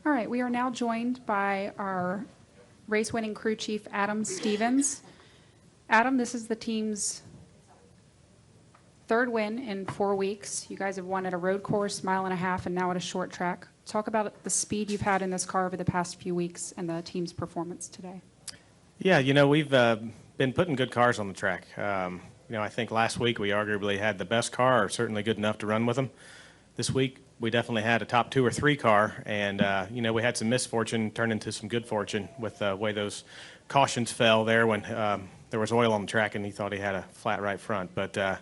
All right, we are now joined by our race-winning crew chief, Adam Stevens. Adam, this is the team's third win in 4 weeks. You guys have won at a road course, mile and a half, and now at a short track. Talk about the speed you've had in this car over the past few weeks and the team's performance today. Yeah, we've been putting good cars on the track. I think last week we arguably had the best car, or certainly good enough to run with them. This week we definitely had a top 2 or 3 car, and we had some misfortune turn into some good fortune with the way those cautions fell there when there was oil on the track and he thought he had a flat right front. But part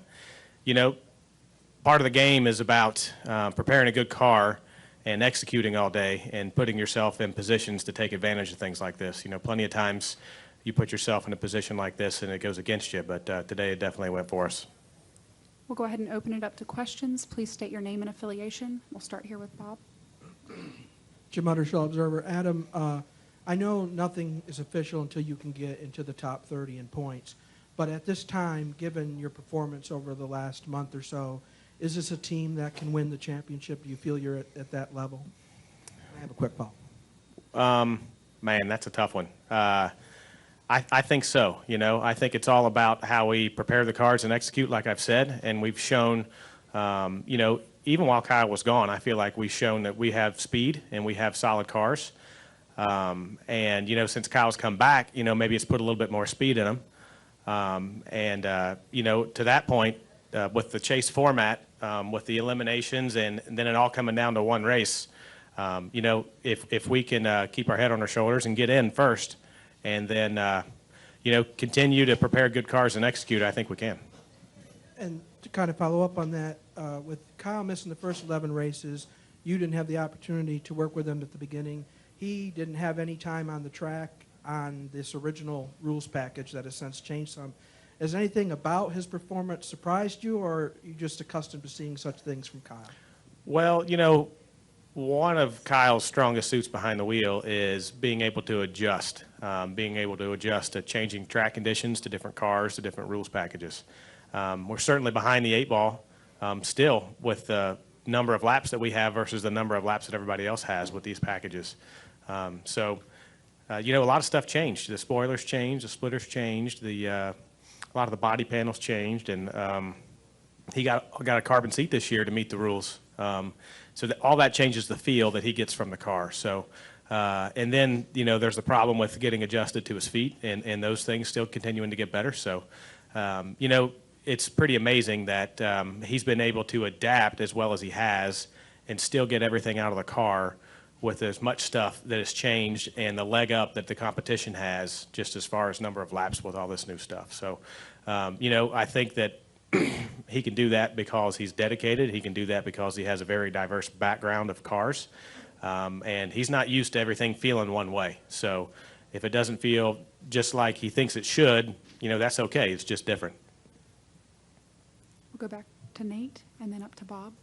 of the game is about preparing a good car and executing all day and putting yourself in positions to take advantage of things like this. Plenty of times you put yourself in a position like this and it goes against you, but today it definitely went for us. We'll go ahead and open it up to questions. Please state your name and affiliation. We'll start here with Bob. Jim Uttershaw, Observer. Adam, I know nothing is official until you can get into the top 30 in points, but at this time, given your performance over the last month or so, is this a team that can win the championship? Do you feel you're at that level? I have a quick follow. Man, that's a tough one. I think so. I think it's all about how we prepare the cars and execute, like I've said, and we've shown, even while Kyle was gone, I feel like we've shown that we have speed and we have solid cars. Since Kyle's come back, maybe it's put a little bit more speed in them. To that point, with the chase format, with the eliminations and then it all coming down to one race, if we can keep our head on our shoulders and get in first and then, continue to prepare good cars and execute, I think we can. And to kind of follow up on that, with Kyle missing the first 11 races, you didn't have the opportunity to work with him at the beginning. He didn't have any time on the track on this original rules package that has since changed some. Has anything about his performance surprised you, or are you just accustomed to seeing such things from Kyle? Well, one of Kyle's strongest suits behind the wheel is being able to adjust, to changing track conditions, to different cars, to different rules packages. We're certainly behind the 8 ball still with the number of laps that we have versus the number of laps that everybody else has with these packages. A lot of stuff changed. The spoilers changed, the splitters changed, a lot of the body panels changed, and he got a carbon seat this year to meet the rules. So all that changes the feel that he gets from the car. So, and then, there's the problem with getting adjusted to his feet and those things still continuing to get better. So, it's pretty amazing that he's been able to adapt as well as he has and still get everything out of the car with as much stuff that has changed and the leg up that the competition has just as far as number of laps with all this new stuff. So, I think that he can do that because he's dedicated. He can do that because he has a very diverse background of cars. And he's not used to everything feeling one way. So if it doesn't feel just like he thinks it should, that's okay. It's just different. We'll go back to Nate and then up to Bob.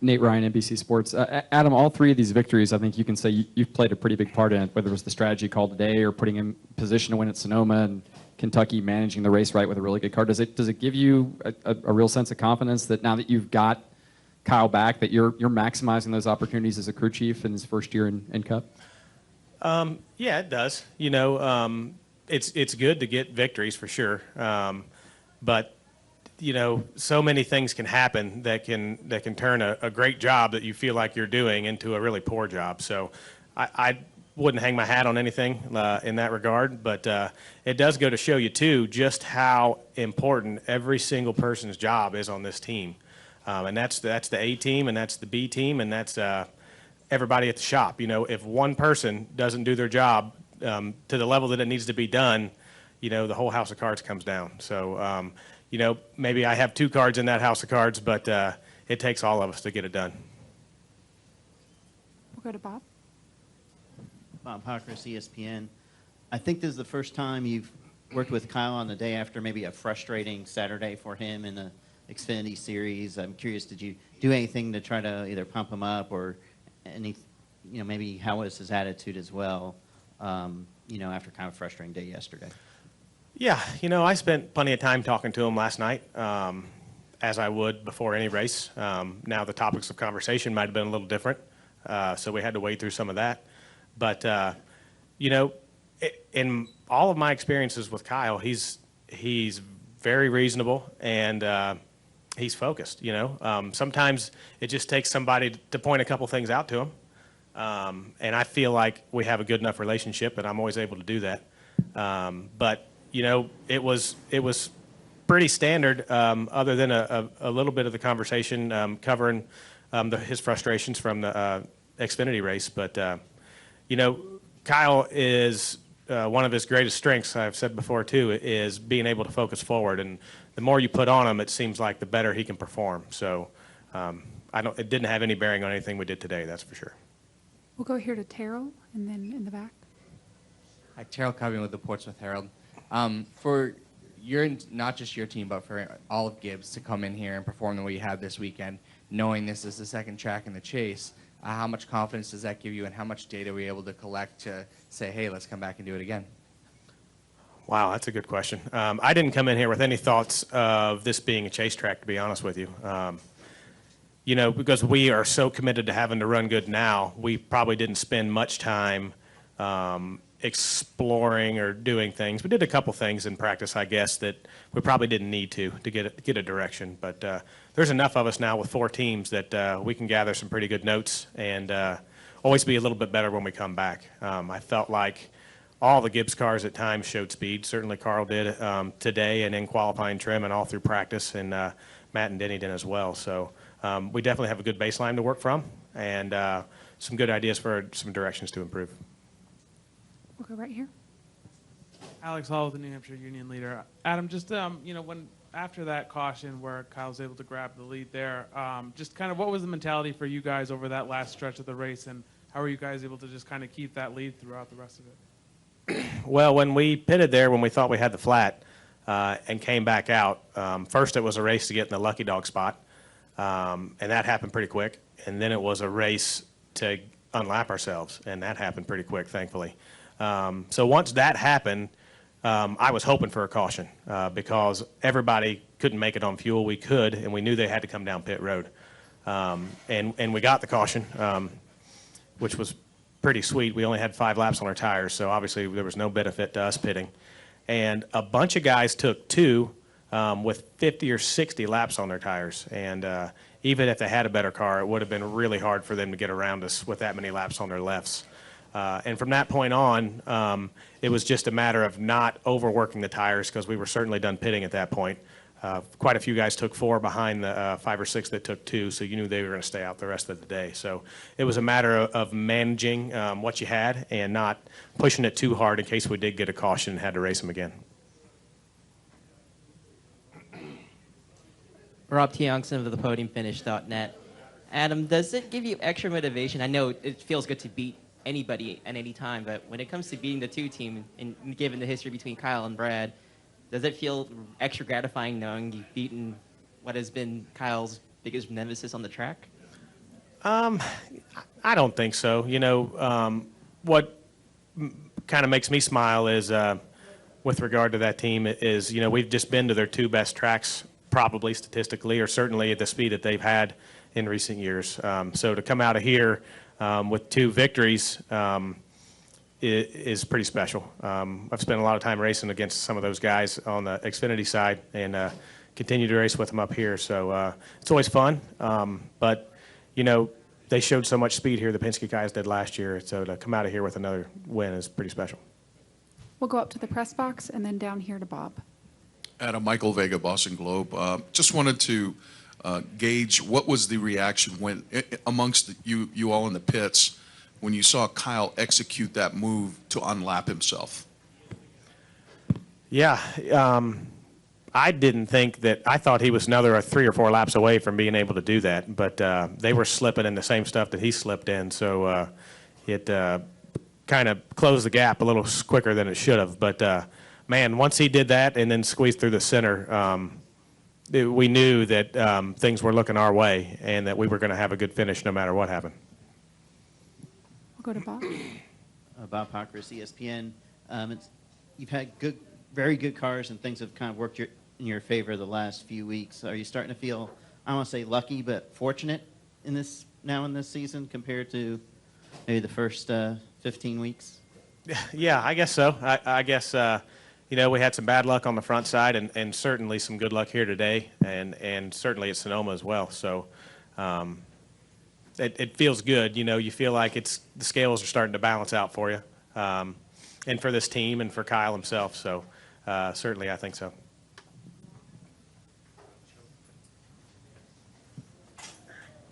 Nate Ryan, NBC Sports. Adam, all 3 of these victories, I think you can say you've played a pretty big part in it, whether it was the strategy call today or putting him in position to win at Sonoma and Kentucky, managing the race right with a really good car. Does it give you a real sense of confidence that now that you've got Kyle back, that you're maximizing those opportunities as a crew chief in his first year in Cup? Yeah, it does. It's good to get victories for sure. But so many things can happen that can turn a great job that you feel like you're doing into a really poor job. So I wouldn't hang my hat on anything in that regard, but it does go to show you too just how important every single person's job is on this team, and that's the A team and that's the B team and that's everybody at the shop. If one person doesn't do their job to the level that it needs to be done, the whole house of cards comes down. So maybe I have 2 cards in that house of cards, but it takes all of us to get it done. We'll go to Bob. Bob Hawkers, ESPN. I think this is the first time you've worked with Kyle on the day after maybe a frustrating Saturday for him in the Xfinity Series. I'm curious, did you do anything to try to either pump him up or maybe how was his attitude as well, after kind of a frustrating day yesterday? Yeah, I spent plenty of time talking to him last night, as I would before any race. Now the topics of conversation might have been a little different. So we had to wade through some of that. But, you know, in all of my experiences with Kyle, he's very reasonable and he's focused, you know. Sometimes it just takes somebody to point a couple things out to him. And I feel like we have a good enough relationship and I'm always able to do that. But, you know, it was pretty standard, other than a little bit of the conversation covering his frustrations from the Xfinity race. But, you know, Kyle is one of his greatest strengths, I've said before too, is being able to focus forward. And the more you put on him, it seems like the better he can perform. So it didn't have any bearing on anything we did today, that's for sure. We'll go here to Terrell and then in the back. Hi, Terrell Coving with the Portsmouth Herald. For not just your team, but for all of Gibbs to come in here and perform the way you have this weekend, knowing this is the second track in the chase, how much confidence does that give you, and how much data were you able to collect to say, hey, let's come back and do it again? Wow, that's a good question. I didn't come in here with any thoughts of this being a chase track, to be honest with you. You know, because we are so committed to having to run good now, we probably didn't spend much time exploring or doing things. We did a couple things in practice, I guess, that we probably didn't need to get a direction. But there's enough of us now with 4 teams that we can gather some pretty good notes and always be a little bit better when we come back. I felt like all the Gibbs cars at times showed speed. Certainly Carl did today and in qualifying trim and all through practice, and Matt and Denny did as well. So we definitely have a good baseline to work from and some good ideas for some directions to improve. We'll go right here. Alex Hall, the New Hampshire Union Leader. Adam, just you know, when after that caution where Kyle's able to grab the lead there, just kind of what was the mentality for you guys over that last stretch of the race, and how were you guys able to just kind of keep that lead throughout the rest of it? Well, when we pitted there, when we thought we had the flat and came back out, first it was a race to get in the lucky dog spot, and that happened pretty quick. And then it was a race to unlap ourselves, and that happened pretty quick, thankfully. So once that happened, I was hoping for a caution because everybody couldn't make it on fuel. We could, and we knew they had to come down pit road. And we got the caution, which was pretty sweet. We only had 5 laps on our tires, so obviously there was no benefit to us pitting. And a bunch of guys took 2 with 50 or 60 laps on their tires. And even if they had a better car, it would have been really hard for them to get around us with that many laps on their lefts. And from that point on, it was just a matter of not overworking the tires because we were certainly done pitting at that point. Quite a few guys took 4 behind the 5 or 6 that took 2, so you knew they were going to stay out the rest of the day. So it was a matter of managing what you had and not pushing it too hard in case we did get a caution and had to race them again. Rob Tiongson of the podiumfinish.net. Adam, does it give you extra motivation? I know it feels good to beat anybody at any time, but when it comes to beating the 2 team, and given the history between Kyle and Brad, does it feel extra gratifying knowing you've beaten what has been Kyle's biggest nemesis on the track? I don't think so. You know, what kind of makes me smile is, with regard to that team, is, you know, we've just been to their 2 best tracks, probably statistically, or certainly at the speed that they've had in recent years. So to come out of here with 2 victories is pretty special. I've spent a lot of time racing against some of those guys on the Xfinity side and continue to race with them up here. So it's always fun. But, you know, they showed so much speed here, the Penske guys did last year. So to come out of here with another win is pretty special. We'll go up to the press box and then down here to Bob. Adam, Michael Vega, Boston Globe. Just wanted to gauge what was the reaction when amongst you all in the pits when you saw Kyle execute that move to unlap himself. Yeah, I didn't think that. I thought he was another 3 or 4 laps away from being able to do that, but they were slipping in the same stuff that he slipped in, so it kind of closed the gap a little quicker than it should have. But man, once he did that and then squeezed through the center, we knew that things were looking our way and that we were going to have a good finish no matter what happened. We'll go to Bob. Bob Pockris, ESPN. You've had very good cars, and things have kind of worked in your favor the last few weeks. Are you starting to feel, I don't want to say lucky, but fortunate in this now in this season compared to maybe the first 15 weeks? Yeah, I guess so. I guess, we had some bad luck on the front side and certainly some good luck here today and certainly at Sonoma as well. So it feels good. You feel like the scales are starting to balance out for you and for this team and for Kyle himself. So certainly I think so.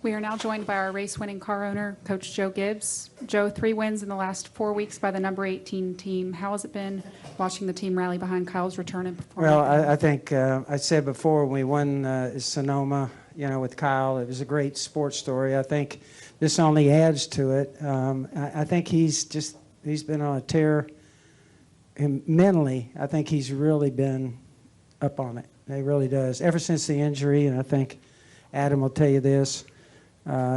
We are now joined by our race-winning car owner, Coach Joe Gibbs. Joe, 3 wins in the last 4 weeks by the number 18 team. How has it been watching the team rally behind Kyle's return and performance? Well, I think I said before when we won Sonoma, with Kyle, it was a great sports story. I think this only adds to it. I think he's been on a tear. And mentally, I think he's really been up on it. He really does. Ever since the injury, and I think Adam will tell you this,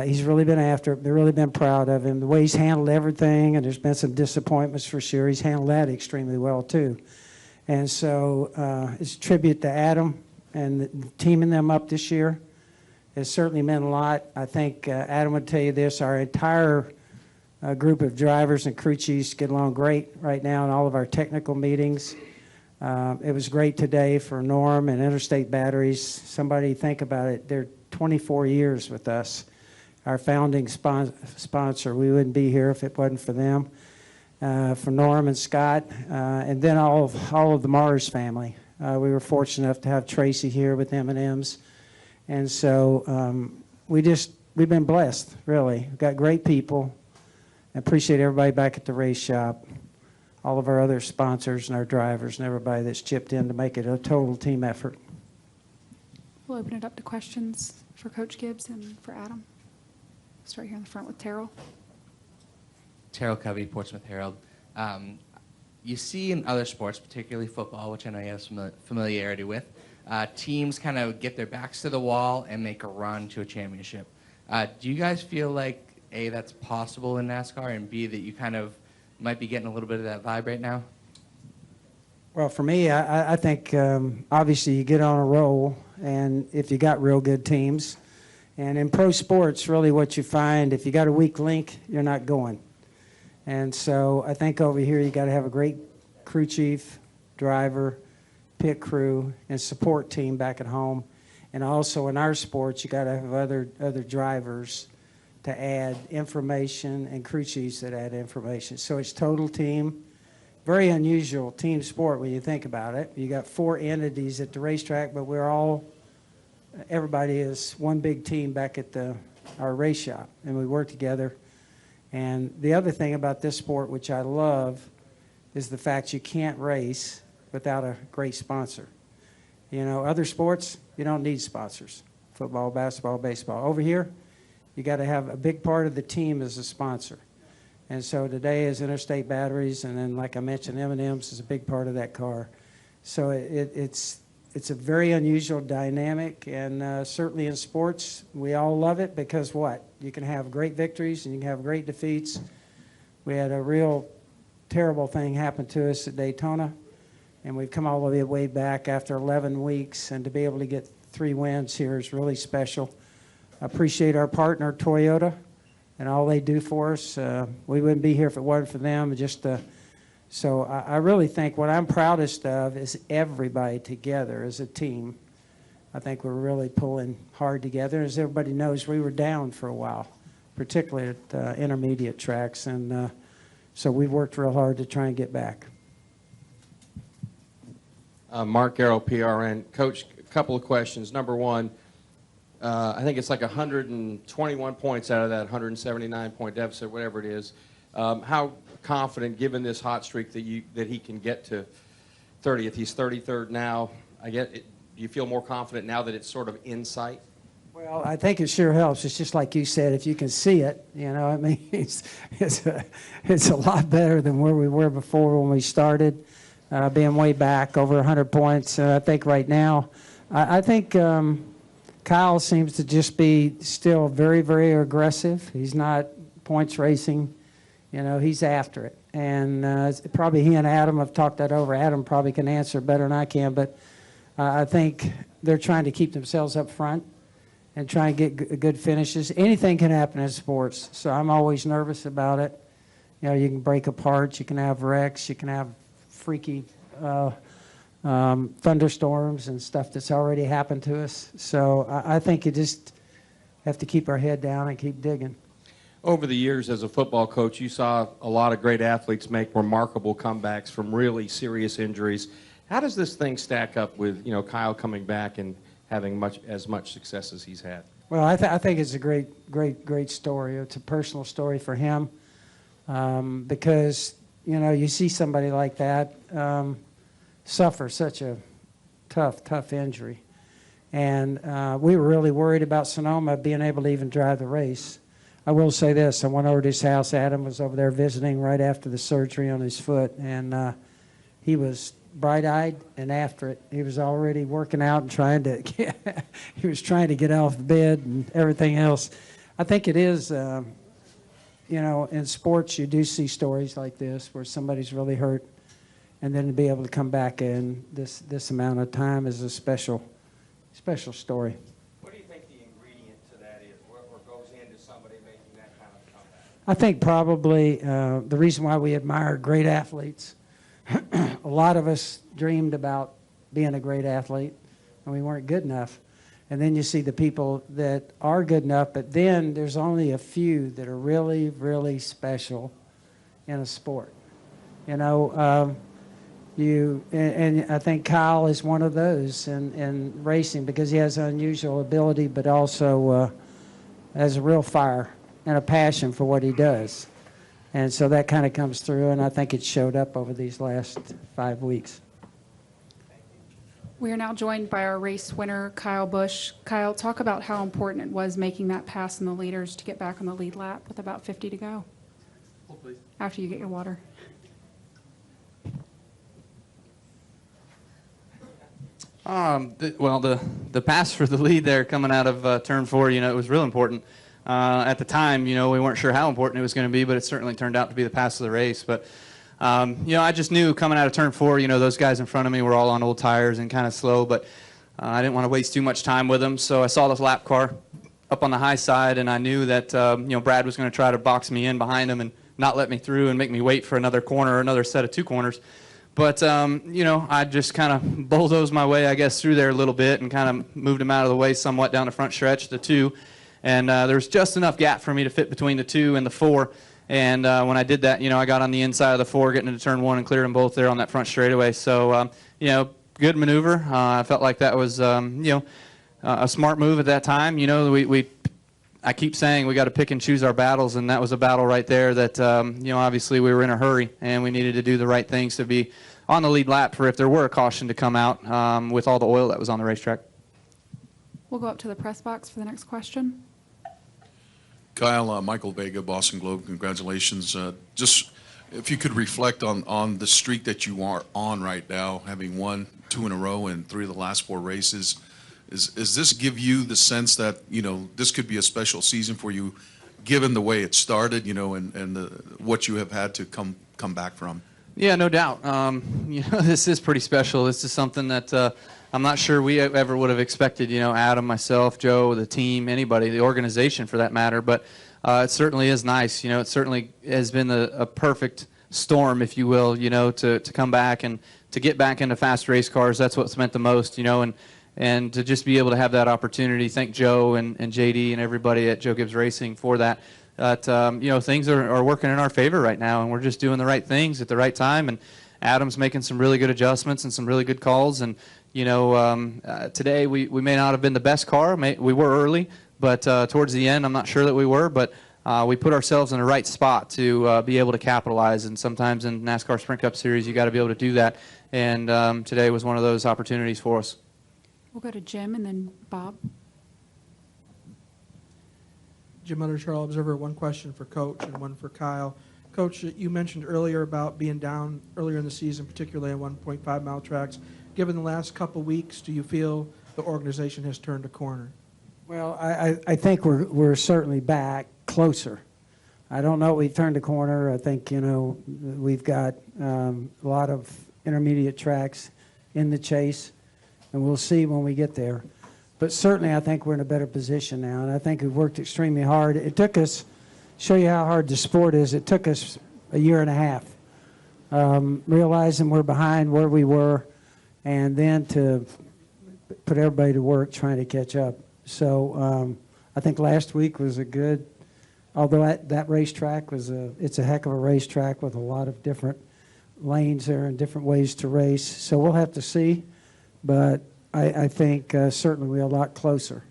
he's really been after it. They've really been proud of him. The way he's handled everything, and there's been some disappointments for sure. He's handled that extremely well, too. And so it's a tribute to Adam, and teaming them up this year has certainly meant a lot. I think Adam would tell you this, our entire group of drivers and crew chiefs get along great right now in all of our technical meetings. It was great today for Norm and Interstate Batteries. Somebody think about it. They're 24 years with us. Our founding sponsor. We wouldn't be here if it wasn't for them. For Norm and Scott, and then all of the Mars family. We were fortunate enough to have Tracy here with M&Ms. And so we've been blessed, really. We've got great people. I appreciate everybody back at the race shop, all of our other sponsors and our drivers and everybody that's chipped in to make it a total team effort. We'll open it up to questions for Coach Gibbs and for Adam. Start here in the front with Terrell. Terrell Covey, Portsmouth Herald. You see in other sports, particularly football, which I know you have some familiarity with, teams kind of get their backs to the wall and make a run to a championship. Do you guys feel like, A, that's possible in NASCAR, and B, that you kind of might be getting a little bit of that vibe right now? Well, for me, I think obviously you get on a roll, and if you got real good teams, and in pro sports, really what you find, if you got a weak link, you're not going. And so I think over here you got to have a great crew chief, driver, pit crew, and support team back at home. And also in our sports, you got to have other drivers to add information and crew chiefs that add information. So it's total team. Very unusual team sport when you think about it. You got 4 entities at the racetrack, but everybody is one big team back at our race shop, and we work together. And the other thing about this sport, which I love, is the fact you can't race without a great sponsor. Other sports, you don't need sponsors. Football, basketball, baseball. Over here, you got to have a big part of the team as a sponsor. And so today is Interstate Batteries, and then, like I mentioned, M&M's is a big part of that car. So it's a very unusual dynamic, and certainly in sports, we all love it because what? You can have great victories and you can have great defeats. We had a real terrible thing happen to us at Daytona, and we've come all the way back after 11 weeks, and to be able to get 3 wins here is really special. I appreciate our partner, Toyota, and all they do for us. We wouldn't be here if it wasn't for them. So I really think what I'm proudest of is everybody together as a team. I think we're really pulling hard together. As everybody knows, we were down for a while, particularly at intermediate tracks, and so we've worked real hard to try and get back. Mark Garrow, PRN. Coach, a couple of questions. Number one, I think it's like 121 points out of that 179-point deficit, whatever it is. How confident, given this hot streak, that he can get to 30th? He's 33rd now. Do you feel more confident now that it's sort of in sight? Well, I think it sure helps. It's just like you said, if you can see it, it's a lot better than where we were before when we started, being way back over 100 points. I think right now, I think Kyle seems to just be still very, very aggressive. He's not points racing. He's after it. And probably he and Adam have talked that over. Adam probably can answer better than I can, but I think they're trying to keep themselves up front. and try and get good finishes. Anything can happen in sports, so I'm always nervous about it. You know, you can break apart, you can have wrecks, you can have freaky thunderstorms and stuff that's already happened to us. So I think you just have to keep our head down and keep digging. Over the years as a football coach, you saw a lot of great athletes make remarkable comebacks from really serious injuries. How does this thing stack up with, you know, Kyle coming back and having as much success as he's had? Well, I think it's a great story. It's a personal story for him because, you know, you see somebody like that suffer such a tough injury. And we were really worried about Sonoma being able to even drive the race. I will say this. I went over to his house. Adam was over there visiting right after the surgery on his foot, and he was bright-eyed and after it. He was already working out and trying to get off the bed and everything else. I think it is, you know, in sports you do see stories like this where somebody's really hurt, and then to be able to come back in this amount of time is a special story. What do you think the ingredient to that is? What goes into somebody making that kind of comeback? I think probably the reason why we admire great athletes, a lot of us dreamed about being a great athlete, and we weren't good enough. And then you see the people that are good enough, but then there's only a few that are really, really special in a sport. You know, and I think Kyle is one of those in racing because he has unusual ability, but also has a real fire and a passion for what he does. And so that kind of comes through, and I think it showed up over these last 5 weeks. We are now joined by our race winner, Kyle Busch. Kyle, talk about how important it was making that pass in the leaders to get back on the lead lap with about 50 to go. Hold, please. After you get your water. The pass for the lead there coming out of turn 4, you know, it was real important. At the time, you know, we weren't sure how important it was going to be, but it certainly turned out to be the pass of the race. But, you know, I just knew coming out of turn 4, you know, those guys in front of me were all on old tires and kind of slow, but I didn't want to waste too much time with them. So I saw this lap car up on the high side, and I knew that, you know, Brad was going to try to box me in behind him and not let me through and make me wait for another corner or another set of 2 corners. But, you know, I just kind of bulldozed my way, I guess, through there a little bit and kind of moved him out of the way somewhat down the front stretch, the 2. And there was just enough gap for me to fit between the 2 and the 4. And when I did that, you know, I got on the inside of the 4, getting into turn 1 and cleared them both there on that front straightaway. So, you know, good maneuver. I felt like that was, you know, a smart move at that time. You know, I keep saying we got to pick and choose our battles, and that was a battle right there that, you know, obviously we were in a hurry, and we needed to do the right things to be on the lead lap for if there were a caution to come out with all the oil that was on the racetrack. We'll go up to the press box for the next question. Kyle, Michael Vega, Boston Globe, congratulations. Just if you could reflect on the streak that you are on right now, having won 2 in a row and 3 of the last 4 races, is this give you the sense that, you know, this could be a special season for you, given the way it started, you know, and what you have had to come back from? Yeah, no doubt. You know, this is pretty special. This is something that I'm not sure we ever would have expected, you know, Adam, myself, Joe, the team, anybody, the organization for that matter. But it certainly is nice. You know, it certainly has been a perfect storm, if you will, you know, to come back and to get back into fast race cars. That's what's meant the most, you know, and to just be able to have that opportunity. Thank Joe and JD and everybody at Joe Gibbs Racing for that. You know, things are working in our favor right now, and we're just doing the right things at the right time. And Adam's making some really good adjustments and some really good calls. And you know, today we may not have been the best car. We were early, but towards the end, I'm not sure that we were. But we put ourselves in the right spot to be able to capitalize. And sometimes in NASCAR Sprint Cup Series, you got to be able to do that. And today was one of those opportunities for us. We'll go to Jim and then Bob. Jim Uttershaw, Observer. One question for Coach and one for Kyle. Coach, you mentioned earlier about being down earlier in the season, particularly on 1.5-mile tracks. Given the last couple weeks, do you feel the organization has turned a corner? Well, I think we're certainly back closer. I don't know we've turned a corner. I think, you know, we've got a lot of intermediate tracks in the chase, and we'll see when we get there. but certainly I think we're in a better position now, and I think we've worked extremely hard. It took us, show you how hard the sport is, it took us a year and a half, realizing we're behind where we were, and then to put everybody to work trying to catch up. So I think last week was a good, although that racetrack was it's a heck of a racetrack with a lot of different lanes there and different ways to race. So we'll have to see, but I think certainly we're a lot closer.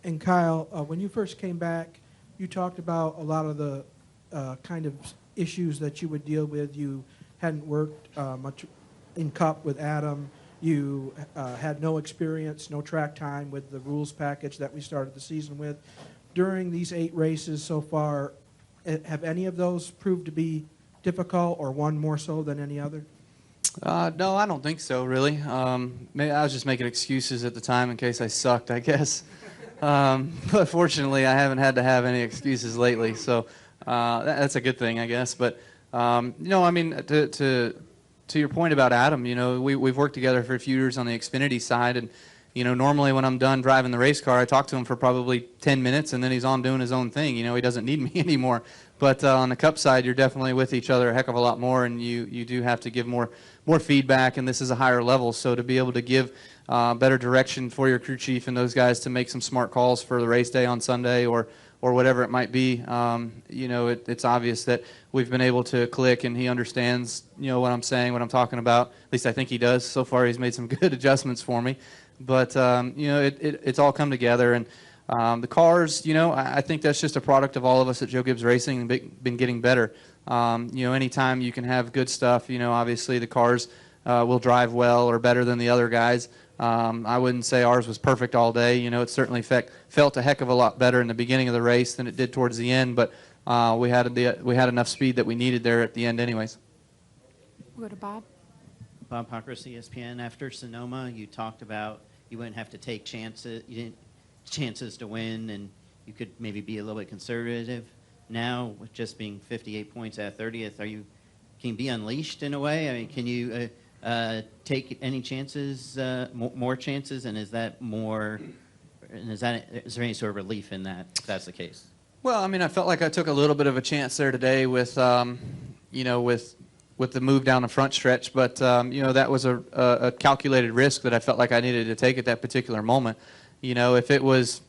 And Kyle, when you first came back, you talked about a lot of the kind of issues that you would deal with. You hadn't worked much in Cup with Adam. You had no experience, no track time with the rules package that we started the season with. During these 8 races so far, have any of those proved to be difficult, or one more so than any other? No, I don't think so, really. Maybe I was just making excuses at the time in case I sucked, I guess. But fortunately, I haven't had to have any excuses lately, so that's a good thing, I guess. But, you know, I mean, to your point about Adam, you know, we've worked together for a few years on the Xfinity side, and, you know, normally when I'm done driving the race car, I talk to him for probably 10 minutes, and then he's on doing his own thing. You know, he doesn't need me anymore. But on the Cup side, you're definitely with each other a heck of a lot more, and you do have to give more feedback, and this is a higher level. So to be able to give better direction for your crew chief and those guys to make some smart calls for the race day on Sunday or whatever it might be, you know, it's obvious that we've been able to click, and he understands, you know, what I'm saying, what I'm talking about. At least I think he does. So far, he's made some good adjustments for me. But, you know, it's all come together. And the cars, you know, I think that's just a product of all of us at Joe Gibbs Racing and been getting better. You know, anytime you can have good stuff, you know, obviously the cars will drive well or better than the other guys. I wouldn't say ours was perfect all day. You know, it certainly felt a heck of a lot better in the beginning of the race than it did towards the end. But we had enough speed that we needed there at the end anyways. We'll go to Bob. Bob Pockris, ESPN. After Sonoma, you talked about you wouldn't have to take chances. You didn't chances to win, and you could maybe be a little bit conservative. Now, with just being 58 points at 30th, can you be unleashed in a way? I mean, can you take any chances, more chances, and is there any sort of relief in that if that's the case? Well, I mean, I felt like I took a little bit of a chance there today with, you know, with the move down the front stretch, but you know, that was a calculated risk that I felt like I needed to take at that particular moment. You know, if it was,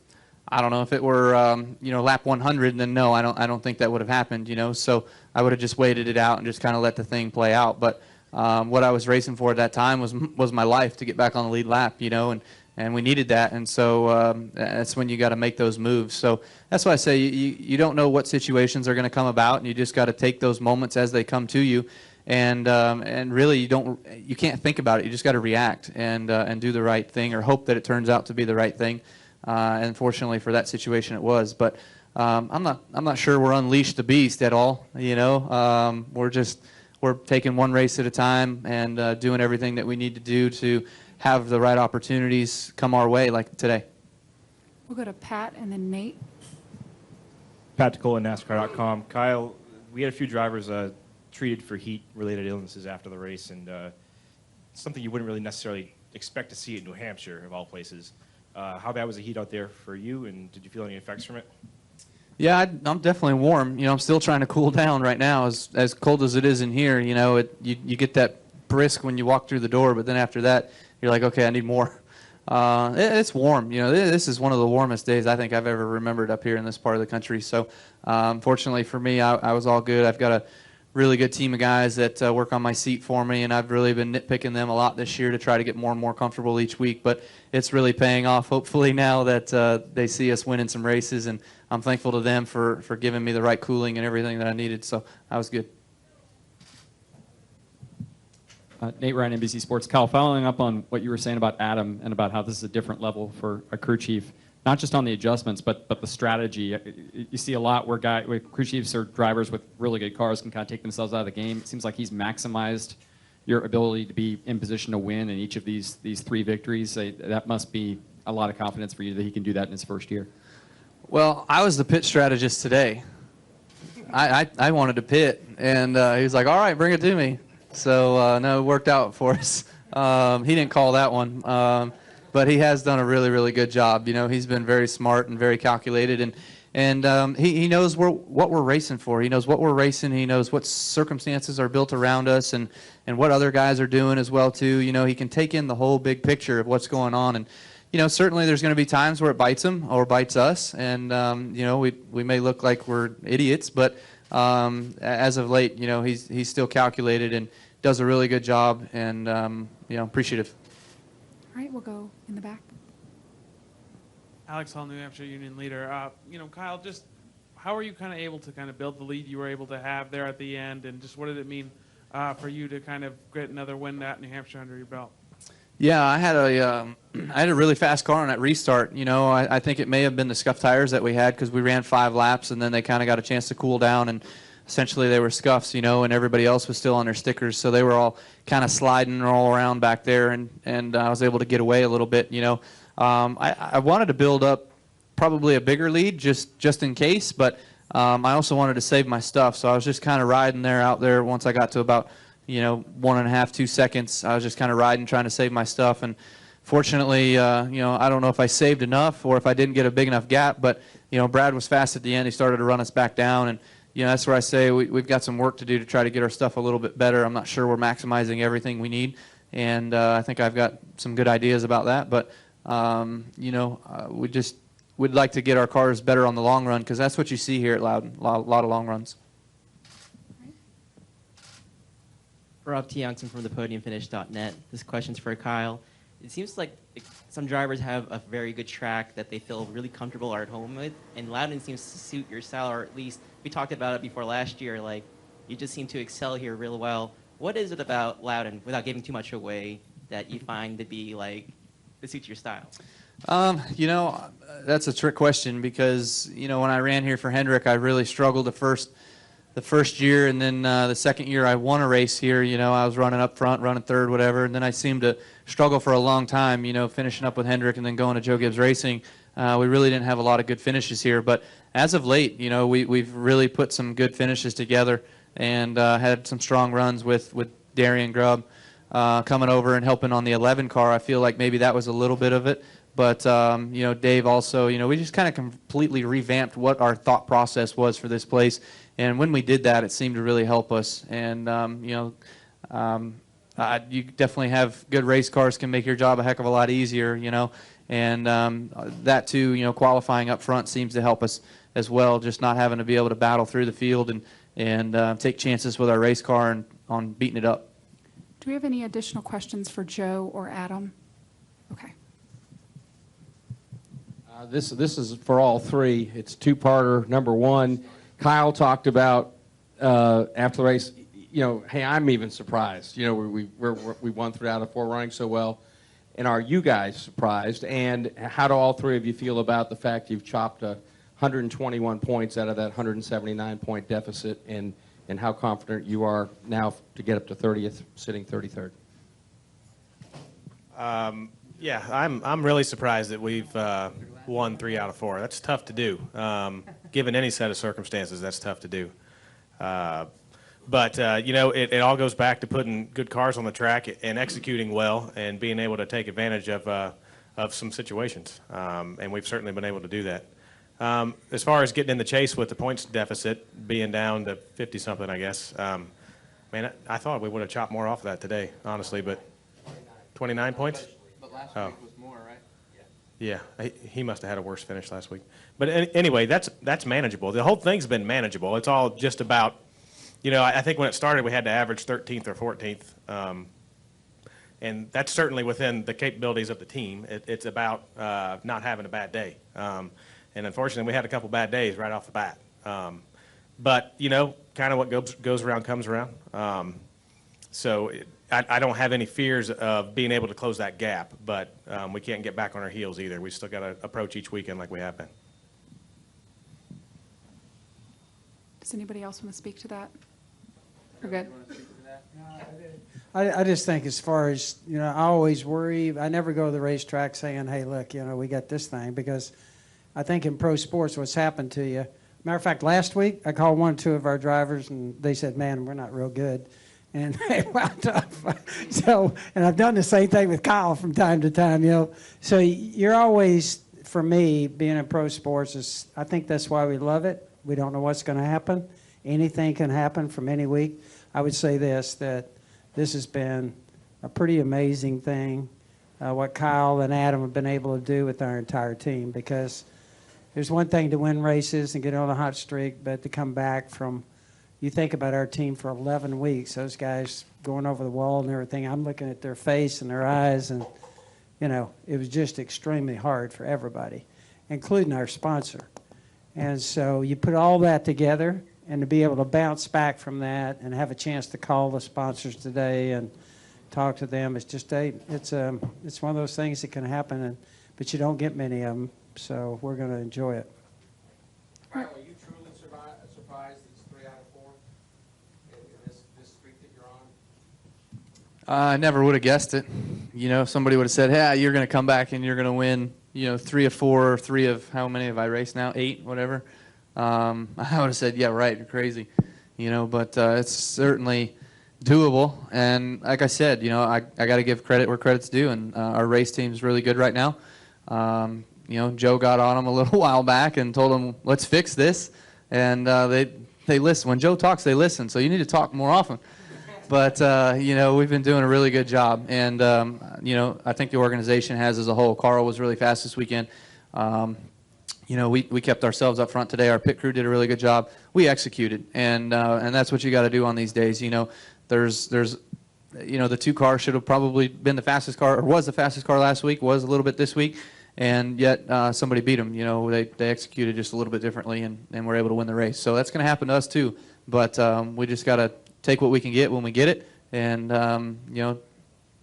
I don't know, if it were, you know, lap 100, then no, I don't think that would have happened. You know, so I would have just waited it out and just kind of let the thing play out. But what I was racing for at that time was my life, to get back on the lead lap. You know, and we needed that, and so that's when you got to make those moves. So that's why I say you don't know what situations are going to come about, and you just got to take those moments as they come to you. And really, you can't think about it. You just got to react and do the right thing, or hope that it turns out to be the right thing. And fortunately for that situation, it was. But I'm not sure we're unleashed the beast at all. You know, we're taking one race at a time and doing everything that we need to do to have the right opportunities come our way, like today. We'll go to Pat and then Nate. Pat Ticola, NASCAR.com. Kyle, we had a few drivers treated for heat-related illnesses after the race, and something you wouldn't really necessarily expect to see in New Hampshire, of all places. How bad was the heat out there for you, and did you feel any effects from it? Yeah, I'm definitely warm. You know, I'm still trying to cool down right now. As cold as it is in here, you know, you get that brisk when you walk through the door, but then after that, you're like, okay, I need more. It's warm. You know, this is one of the warmest days I think I've ever remembered up here in this part of the country. So, fortunately for me, I was all good. I've got a really good team of guys that work on my seat for me, and I've really been nitpicking them a lot this year to try to get more and more comfortable each week. But it's really paying off, hopefully, now that they see us winning some races, and I'm thankful to them for giving me the right cooling and everything that I needed. So I was good. Nate Ryan, NBC Sports. Kyle, following up on what you were saying about Adam and about how this is a different level for a crew chief, not just on the adjustments, but the strategy. You see a lot where crew chiefs or drivers with really good cars can kind of take themselves out of the game. It seems like he's maximized your ability to be in position to win in each of these 3 victories. That must be a lot of confidence for you that he can do that in his first year. Well, I was the pit strategist today. I wanted to pit, and he was like, all right, bring it to me. So, no, it worked out for us. He didn't call that one. but he has done a really, really good job. He's been very smart and very calculated, and he knows what we're racing for. He knows what we're racing. He knows what circumstances are built around us and what other guys are doing as well, too. He can take in the whole big picture of what's going on. And, certainly there's going to be times where it bites him or bites us. And, we may look like we're idiots, but as of late, he's still calculated and does a really good job, and, appreciative. All right, we'll go in the back. Alex Hall, New Hampshire Union leader. Kyle, just how were you kind of able to kind of build the lead you were able to have there at the end, and just what did it mean for you to kind of get another win at New Hampshire under your belt? Yeah, I had a really fast car on that restart. I think it may have been the scuff tires that we had because we ran 5 laps and then they kind of got a chance to cool down, and essentially they were scuffs, and everybody else was still on their stickers, so they were all kind of sliding all around back there, and I was able to get away a little bit. I wanted to build up probably a bigger lead just in case, but I also wanted to save my stuff, so I was just kind of riding out there once I got to about 1.5, 2 seconds. I was just kind of riding, trying to save my stuff, and fortunately, I don't know if I saved enough or if I didn't get a big enough gap, but Brad was fast at the end. He started to run us back down, and that's where I say we've got some work to do to try to get our stuff a little bit better. I'm not sure we're maximizing everything we need, and I think I've got some good ideas about that, but we'd like to get our cars better on the long run, because that's what you see here at Loudon, a lot of long runs. Rob T. Youngson from thepodiumfinish.net. This question's for Kyle. It seems like some drivers have a very good track that they feel really comfortable or at home with, and Loudon seems to suit your style, or at least we talked about it before last year. Like, you just seem to excel here real well. What is it about Loudon, without giving too much away, that you find to be like that suits your style? That's a trick question, because when I ran here for Hendrick, I really struggled the first year, and then the second year I won a race here. I was running up front, running third, whatever, and then I seemed to struggle for a long time, finishing up with Hendrick and then going to Joe Gibbs Racing. We really didn't have a lot of good finishes here, but as of late, we've really put some good finishes together, and had some strong runs with Darian Grubb coming over and helping on the 11 car. I feel like maybe that was a little bit of it. But, Dave also, we just kind of completely revamped what our thought process was for this place. And when we did that, it seemed to really help us. And, you definitely have good race cars, can make your job a heck of a lot easier, And that, too, qualifying up front seems to help us as well, just not having to be able to battle through the field and take chances with our race car and on beating it up. Do we have any additional questions for Joe or Adam? Okay. This is for all three. It's two-parter. Number one, Kyle talked about after the race, hey, I'm even surprised. We won 3 out of 4 running so well. And are you guys surprised? And how do all three of you feel about the fact you've chopped 121 points out of that 179-point deficit, and how confident you are now to get up to 30th, sitting 33rd? Yeah, I'm really surprised that we've won 3 out of 4. That's tough to do. Given any set of circumstances, that's tough to do. But it all goes back to putting good cars on the track and executing well and being able to take advantage of some situations. And we've certainly been able to do that. As far as getting in the chase with the points deficit being down to 50-something, I guess, man, I thought we would have chopped more off of that today, honestly, but 29 points? But last week was more, right? Yeah, he must have had a worse finish last week. But anyway, that's manageable. The whole thing's been manageable. It's all just about, I think when it started we had to average 13th or 14th, and that's certainly within the capabilities of the team. It's about not having a bad day. And unfortunately, we had a couple bad days right off the bat. But, kind of what goes around comes around. So I don't have any fears of being able to close that gap, but we can't get back on our heels either. We still got to approach each weekend like we have been. Does anybody else want to speak to that? We're good. I just think as far as, I always worry. I never go to the racetrack saying, hey, look, we got this thing, because I think in pro sports what's happened to you. Matter of fact, last week I called 1 or 2 of our drivers, and they said, man, we're not real good. and they wound up. So, and I've done the same thing with Kyle from time to time, you know. So you're always, for me, being in pro sports, is I think that's why we love it. We don't know what's going to happen. Anything can happen from any week. I would say that this has been a pretty amazing thing, what Kyle and Adam have been able to do with our entire team, because there's one thing to win races and get on a hot streak, but to come back from, you think about our team for 11 weeks, those guys going over the wall and everything, I'm looking at their face and their eyes, and, you know, it was just extremely hard for everybody, including our sponsor. And so you put all that together, and to be able to bounce back from that and have a chance to call the sponsors today and talk to them, it's just it's one of those things that can happen, but you don't get many of them, so we're going to enjoy it. Kyle, are you truly surprised it's 3 out of 4 in this streak that you're on? I never would have guessed it. You know, if somebody would have said, hey, you're going to come back and you're going to win, you know, 3 of 4, or 3 of, how many have I raced now? 8, whatever. I would have said, yeah, right, you're crazy. You know, but it's certainly doable. And like I said, you know, I got to give credit where credit's due, and our race team's really good right now. You know, Joe got on them a little while back and told them, let's fix this. And they listen. When Joe talks, they listen. So you need to talk more often. But, you know, we've been doing a really good job. And, you know, I think the organization has as a whole. Carl was really fast this weekend. You know, we kept ourselves up front today. Our pit crew did a really good job. We executed. And that's what you got to do on these days. You know, there's you know, the 2 cars should have probably been the fastest car, or was the fastest car last week, was a little bit this week. And yet somebody beat them. You know, they executed just a little bit differently, and were able to win the race. So that's going to happen to us too. But we just got to take what we can get when we get it, and you know,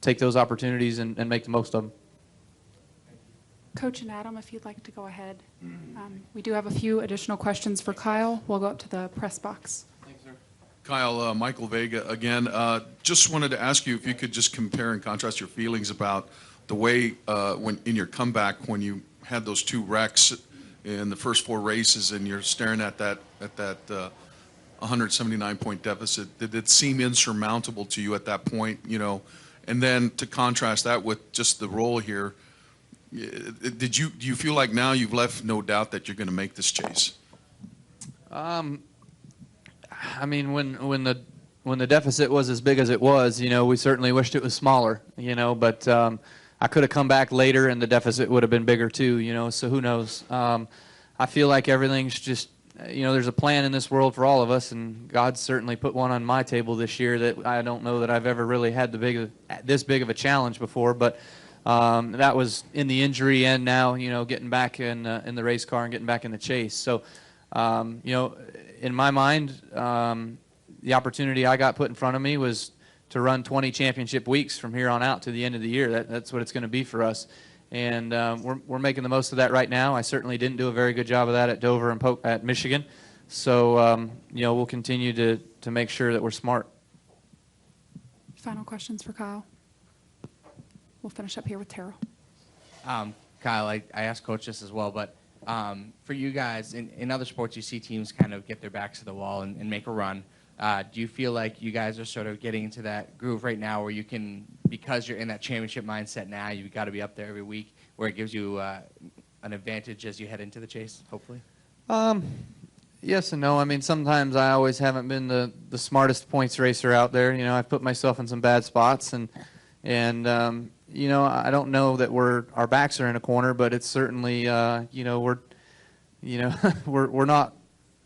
take those opportunities and make the most of them. Coach and Adam, if you'd like to go ahead. We do have a few additional questions for Kyle. We'll go up to the press box. Thanks, sir. Kyle, Michael Vega again. Just wanted to ask you if you could just compare and contrast your feelings about the way when in your comeback, when you had those 2 wrecks in the first 4 races, and you're staring at that 179-point deficit. Did it seem insurmountable to you at that point? You know, and then to contrast that with just the role here, do you feel like now you've left no doubt that you're going to make this chase? I mean, when the deficit was as big as it was, you know, we certainly wished it was smaller, you know, but I could have come back later and the deficit would have been bigger too, you know, so who knows. I feel like everything's just, you know, there's a plan in this world for all of us, and God certainly put one on my table this year that I don't know that I've ever really had this big of a challenge before, but that was in the injury and now, you know, getting back in the race car and getting back in the chase. So, you know, in my mind, the opportunity I got put in front of me was to run 20 championship weeks from here on out to the end of the year. That's what it's going to be for us. And we're making the most of that right now. I certainly didn't do a very good job of that at Dover and at Michigan. So, you know, we'll continue to make sure that we're smart. Final questions for Kyle. We'll finish up here with Terrell. Kyle, I asked Coach this as well, but for you guys, in other sports, you see teams kind of get their backs to the wall and make a run. Do you feel like you guys are sort of getting into that groove right now where you can, because you're in that championship mindset now, you've got to be up there every week, where it gives you an advantage as you head into the chase, hopefully? Yes and no. I mean, sometimes I always haven't been the smartest points racer out there. You know, I've put myself in some bad spots, and you know, I don't know that our backs are in a corner, but it's certainly, you know, we're not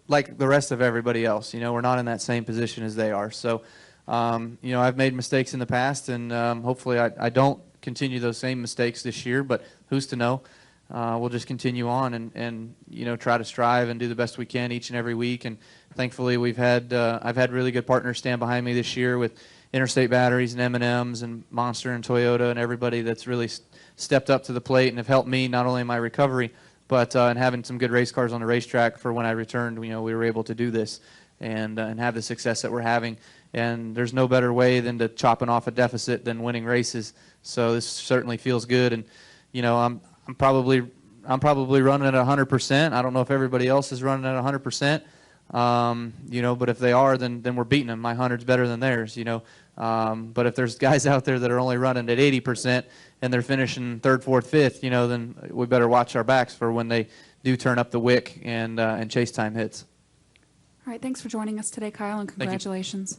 like the rest of everybody else. You know, we're not in that same position as they are. So, you know, I've made mistakes in the past, and hopefully I don't continue those same mistakes this year, but who's to know? We'll just continue on and you know, try to strive and do the best we can each and every week. And thankfully I've had really good partners stand behind me this year with Interstate Batteries and M&Ms and Monster and Toyota and everybody that's really stepped up to the plate and have helped me not only in my recovery, but in having some good race cars on the racetrack for when I returned. You know, we were able to do this and have the success that we're having. And there's no better way than to chopping off a deficit than winning races. So this certainly feels good. And you know, I'm probably running at 100%. I don't know if everybody else is running at 100%. You know, but if they are, then we're beating them. My 100's better than theirs. You know, But if there's guys out there that are only running at 80% and they're finishing third, fourth, fifth, then we better watch our backs for when they do turn up the wick and chase time hits. All right, thanks for joining us today, Kyle, and you. congratulations.